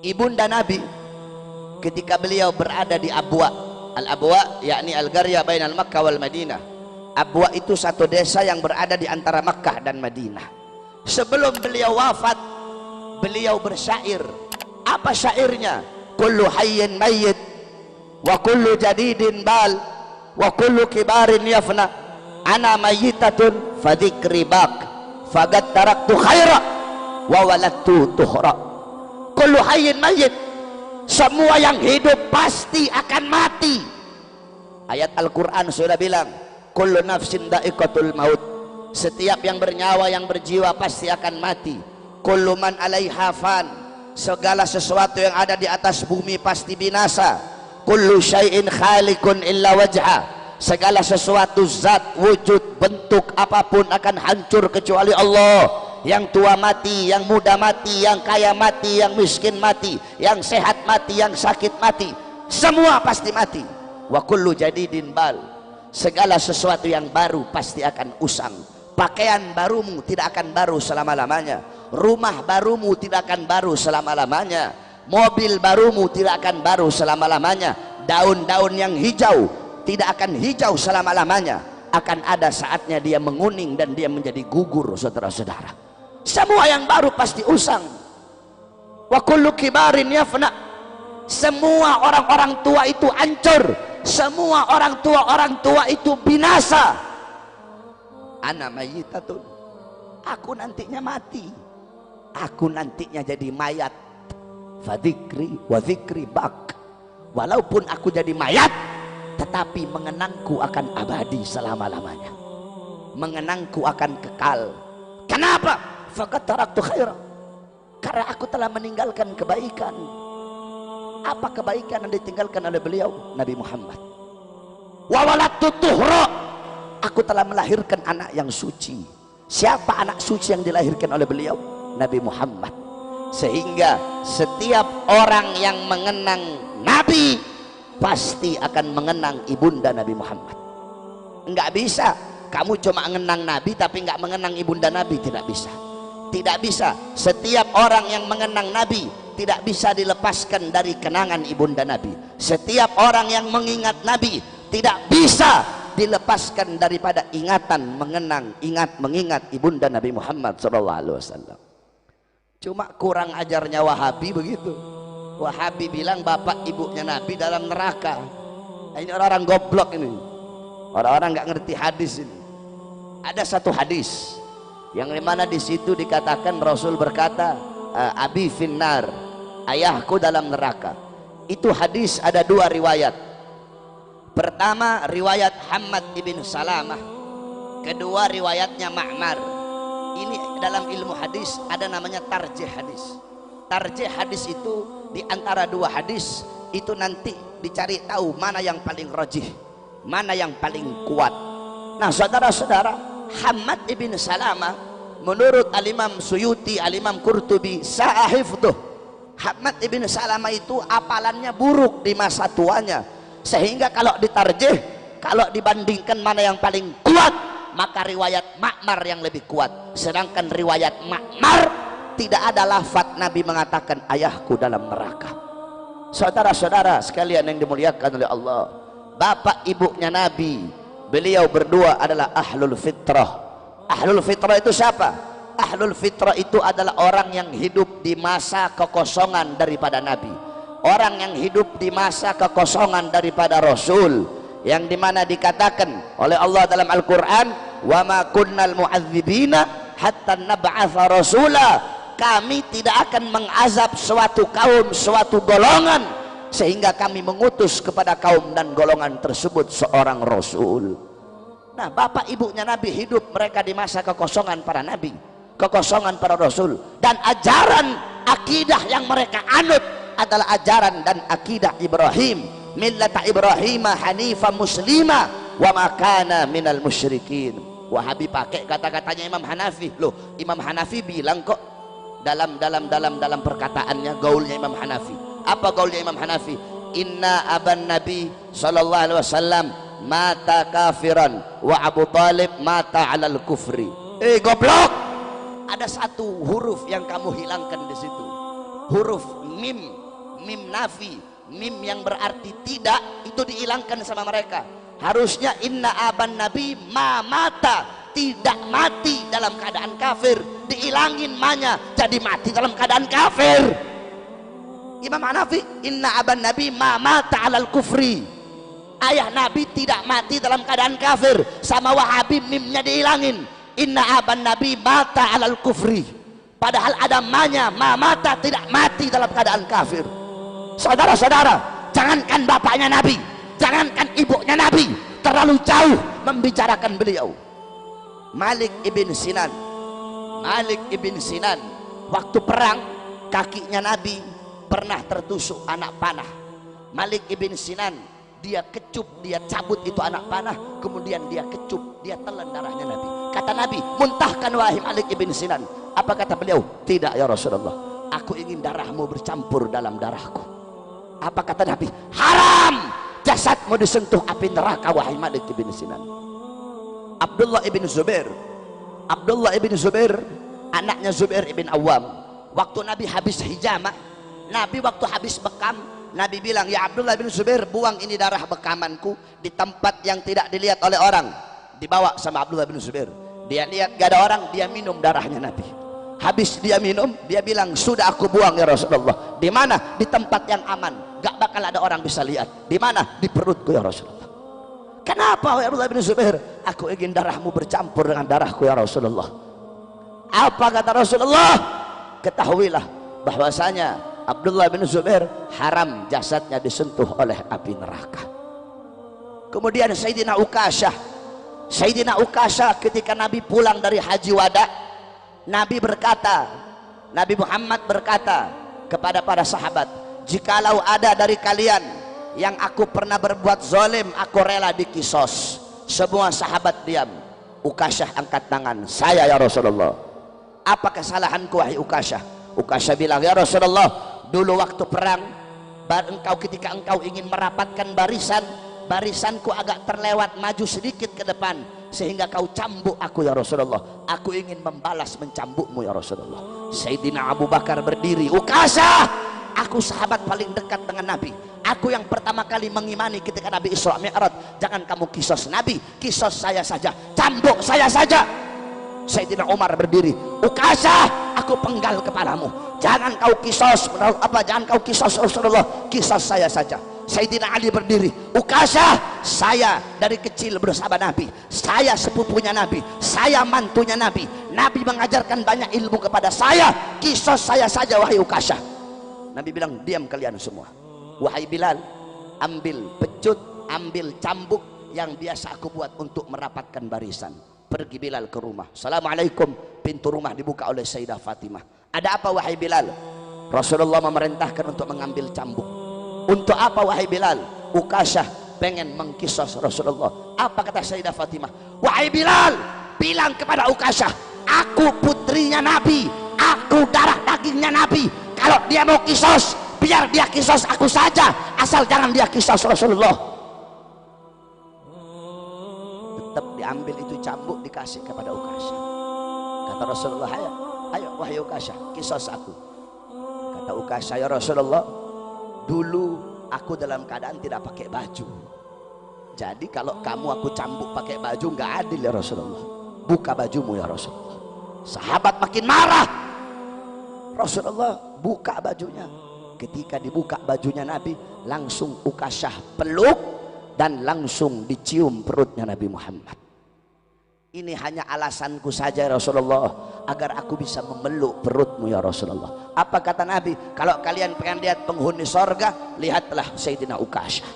ibunda Nabi ketika beliau berada di Abwa. Al-Abwa yakni al-qarya bainal Makkah wal Madinah. Abwa itu satu desa yang berada di antara Makkah dan Madinah. Sebelum beliau wafat, beliau bersyair. Apa syairnya? Kullu hayyin mayyit wa kullu jadidin bal wa kullu kibarin yafna, ana mayyitatun fadhikri baq faqad taraktu khaira wa waladtu tuhra. Kullu hayyin mayyit, semua yang hidup pasti akan mati. Ayat Al-Quran sudah bilang kullu nafsin dha'iqatul maut, setiap yang bernyawa yang berjiwa pasti akan mati. Kullu man 'alaiha fan, segala sesuatu yang ada di atas bumi pasti binasa. Kullu syai'in khaliqun illa wajha, segala sesuatu zat, wujud, bentuk apapun akan hancur kecuali Allah. Yang tua mati, yang muda mati, yang kaya mati, yang miskin mati, yang sehat mati, yang sakit mati, semua pasti mati. Wa kullu jadidin bal, segala sesuatu yang baru pasti akan usang. Pakaian barumu tidak akan baru selama-lamanya, rumah barumu tidak akan baru selama-lamanya, mobil barumu tidak akan baru selama-lamanya, daun-daun yang hijau tidak akan hijau selama-lamanya, akan ada saatnya dia menguning dan dia menjadi gugur. Saudara-saudara, semua yang baru pasti usang. Wa kullu kibarin yafna, semua orang-orang tua itu hancur, semua orang tua itu binasa. Ana mayyitatun, aku nantinya mati, aku nantinya jadi mayat. Fadzikri wa dzikri baq, walaupun aku jadi mayat tetapi mengenangku akan abadi selama-lamanya, mengenangku akan kekal. Kenapa? Faqad taraktu khaira, karena aku telah meninggalkan kebaikan. Apa kebaikan yang ditinggalkan oleh beliau? Nabi Muhammad. Wa waladtu tuhra, aku telah melahirkan anak yang suci. Siapa anak suci yang dilahirkan oleh beliau? Nabi Muhammad. Sehingga setiap orang yang mengenang Nabi pasti akan mengenang ibunda Nabi Muhammad. Enggak bisa kamu cuma mengenang Nabi tapi enggak mengenang ibunda Nabi, tidak bisa. Tidak bisa. Setiap orang yang mengenang Nabi tidak bisa dilepaskan dari kenangan ibunda Nabi. Setiap orang yang mengingat Nabi tidak bisa dilepaskan daripada ingatan mengingat ibunda Nabi Muhammad SAW. Cuma kurang ajarnya Wahabi begitu. Wahabi bilang bapak ibunya Nabi dalam neraka. Ini orang-orang goblok ini, orang-orang nggak ngerti hadis ini. Ada satu hadis yang dimana di situ dikatakan Rasul berkata, abi finnar, ayahku dalam neraka. Itu hadis ada dua riwayat. Pertama riwayat Hammad ibn Salamah, kedua riwayatnya Ma'mar. Ini dalam ilmu hadis ada namanya tarjih hadis. Tarjih hadis itu di antara dua hadis itu nanti dicari tahu mana yang paling rajih, mana yang paling kuat. Nah saudara-saudara, Hammad ibn Salamah menurut Al-Imam Suyuti, Al-Imam Qurtubi, sa'ahifduh, Hammad ibn Salamah itu apalannya buruk di masa tuanya, sehingga kalau ditarjih, kalau dibandingkan mana yang paling kuat, maka riwayat Ma'mar yang lebih kuat. Sedangkan riwayat Ma'mar tidak ada lafaz Nabi mengatakan ayahku dalam neraka. Saudara-saudara sekalian yang dimuliakan oleh Allah, bapak ibunya Nabi, beliau berdua adalah ahlul fitrah. Ahlul fitrah itu siapa? Ahlul fitrah itu adalah orang yang hidup di masa kekosongan daripada Nabi, orang yang hidup di masa kekosongan daripada Rasul, yang dimana dikatakan oleh Allah dalam Al-Quran, wa ma kunnal mu'adzibina hatta nab'atha rasula, kami tidak akan mengazab suatu kaum, suatu golongan sehingga kami mengutus kepada kaum dan golongan tersebut seorang Rasul. Nah bapak ibunya Nabi hidup mereka di masa kekosongan para Nabi, kekosongan para Rasul, dan ajaran akidah yang mereka anut adalah ajaran dan akidah Ibrahim, millata Ibrahimah hanifah muslimah wa makana minal musyrikin. Wahabi pakai kata-katanya Imam Hanafi. Loh, Imam Hanafi bilang kok dalam perkataannya, gaulnya Imam Hanafi. Apa gaulnya Imam Hanafi? Inna aban Nabi sallallahu alaihi wasallam mata kafiran wa Abu Talib mata alal kufri. Goblok, ada satu huruf yang kamu hilangkan di situ. huruf mim, mim nafi, mim yang berarti tidak, itu dihilangkan sama mereka. Harusnya inna aban nabi ma mata, tidak mati dalam keadaan kafir, dihilangin manya jadi mati dalam keadaan kafir. Imam Hanafi, inna aban nabi ma mata alal kufri, ayah nabi tidak mati dalam keadaan kafir. Sama Wahabi mimnya dihilangin, inna aban nabi mata alal kufri, padahal ada manya ma mata, tidak mati dalam keadaan kafir. Saudara-saudara, jangankan bapaknya nabi, jangankan ibunya nabi, terlalu jauh membicarakan beliau. Malik ibn Sinan, Malik ibn Sinan, waktu perang kakinya nabi pernah tertusuk anak panah. Malik ibn Sinan, dia kecup, dia cabut itu anak panah, kemudian dia kecup, dia telan darahnya nabi. Kata nabi, muntahkan wahai Malik ibn Sinan. Apa kata beliau? Tidak ya Rasulullah, aku ingin darahmu bercampur dalam darahku. Apa kata nabi? Haram jasadmu disentuh api neraka wahai Malik ibn Sinan. Abdullah ibn Zubair, Abdullah ibn Zubair anaknya Zubair ibn Awam, waktu nabi habis hijamah, nabi waktu habis bekam, nabi bilang, ya Abdullah bin Zubair, buang ini darah bekamanku di tempat yang tidak dilihat oleh orang. Dibawa sama Abdullah bin Zubair, dia lihat gak ada orang, dia minum darahnya nabi. Habis dia minum, dia bilang, sudah aku buang ya Rasulullah. Di mana? Di tempat yang aman, gak bakal ada orang bisa lihat. Di mana? Di perutku ya Rasulullah. Kenapa ya Abdullah bin Zubair? Aku ingin darahmu bercampur dengan darahku ya Rasulullah. Apa kata Rasulullah? Ketahuilah bahwasanya Abdullah bin Zubair haram jasadnya disentuh oleh api neraka. Kemudian Sayyidina Ukasyah, Sayyidina Ukasyah ketika Nabi pulang dari haji wada, Nabi berkata, Nabi Muhammad berkata kepada para sahabat, jikalau ada dari kalian yang aku pernah berbuat zalim, aku rela dikisos. Semua sahabat diam. Ukasyah angkat tangan, saya ya Rasulullah. Apa kesalahanku wahai Ukasyah? Ukasyah bilang, ya Rasulullah, dulu waktu perang, ketika engkau ingin merapatkan barisan, barisanku agak terlewat maju sedikit ke depan, sehingga kau cambuk aku ya Rasulullah. Aku ingin membalas mencambukmu ya Rasulullah. Sayyidina Abu Bakar berdiri, Ukasyah, aku sahabat paling dekat dengan Nabi, aku yang pertama kali mengimani ketika Nabi Isra Mi'raj. Jangan kamu kisos Nabi, kisos saya saja, cambuk saya saja. Sayyidina Umar berdiri, Ukasyah, aku penggal kepalamu, jangan kau kisos, jangan kau kisos Rasulullah, kisos saya saja. Sayyidina Ali berdiri, Ukasyah, saya dari kecil bersama Nabi, saya sepupunya Nabi, saya mantunya Nabi, Nabi mengajarkan banyak ilmu kepada saya, kisos saya saja wahai Ukasyah. Nabi bilang, diam kalian semua. Wahai Bilal, ambil pecut, ambil cambuk yang biasa aku buat untuk merapatkan barisan. Pergi Bilal ke rumah. Assalamualaikum. Pintu rumah dibuka oleh Sayyidah Fatimah. Ada apa wahai Bilal? Rasulullah memerintahkan untuk mengambil cambuk. Untuk apa wahai Bilal? Ukasyah pengen mengkisos Rasulullah. Apa kata Sayyidah Fatimah? Wahai Bilal, bilang kepada Ukasyah, aku putrinya Nabi, aku darah dagingnya Nabi. Kalau dia mau kisos, biar dia kisos aku saja, asal jangan dia kisos Rasulullah. Tetap diambil itu cambuk, dikasih kepada Ukasyah. Kata Rasulullah, ayo wahai Ukasyah, kisos aku. Kata Ukasyah, ya Rasulullah, dulu aku dalam keadaan tidak pakai baju, jadi kalau kamu aku cambuk pakai baju nggak adil ya Rasulullah. Buka bajumu ya Rasulullah. Sahabat makin marah. Rasulullah buka bajunya. Ketika dibuka bajunya Nabi, langsung Ukasyah peluk dan langsung dicium perutnya Nabi Muhammad. Ini hanya alasanku saja Rasulullah, agar aku bisa memeluk perutmu ya Rasulullah. Apa kata Nabi? Kalau kalian pengen lihat penghuni sorga, lihatlah Sayyidina Ukasyah.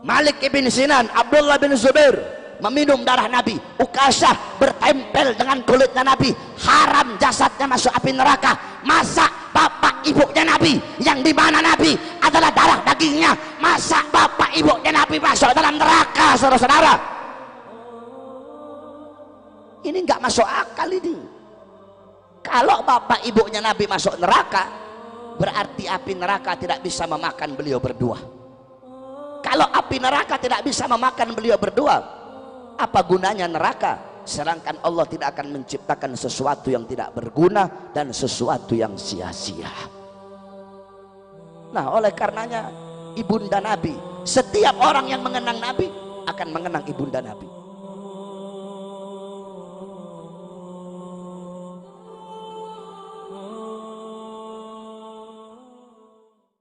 Malik ibn Sinan, Abdullah bin Zubair meminum darah Nabi. Ukasyah bertempel dengan kulitnya Nabi, haram jasadnya masuk api neraka. Masa bapak ibunya Nabi, yang dimana Nabi adalah darah dagingnya, masa bapak ibunya Nabi masuk dalam neraka? Saudara-saudara, ini nggak masuk akal ini. Kalau bapak ibunya Nabi masuk neraka, berarti api neraka tidak bisa memakan beliau berdua. Kalau api neraka tidak bisa memakan beliau berdua, apa gunanya neraka? Sedangkan Allah tidak akan menciptakan sesuatu yang tidak berguna dan sesuatu yang sia-sia. Nah, oleh karenanya ibunda Nabi, setiap orang yang mengenang Nabi akan mengenang ibunda Nabi.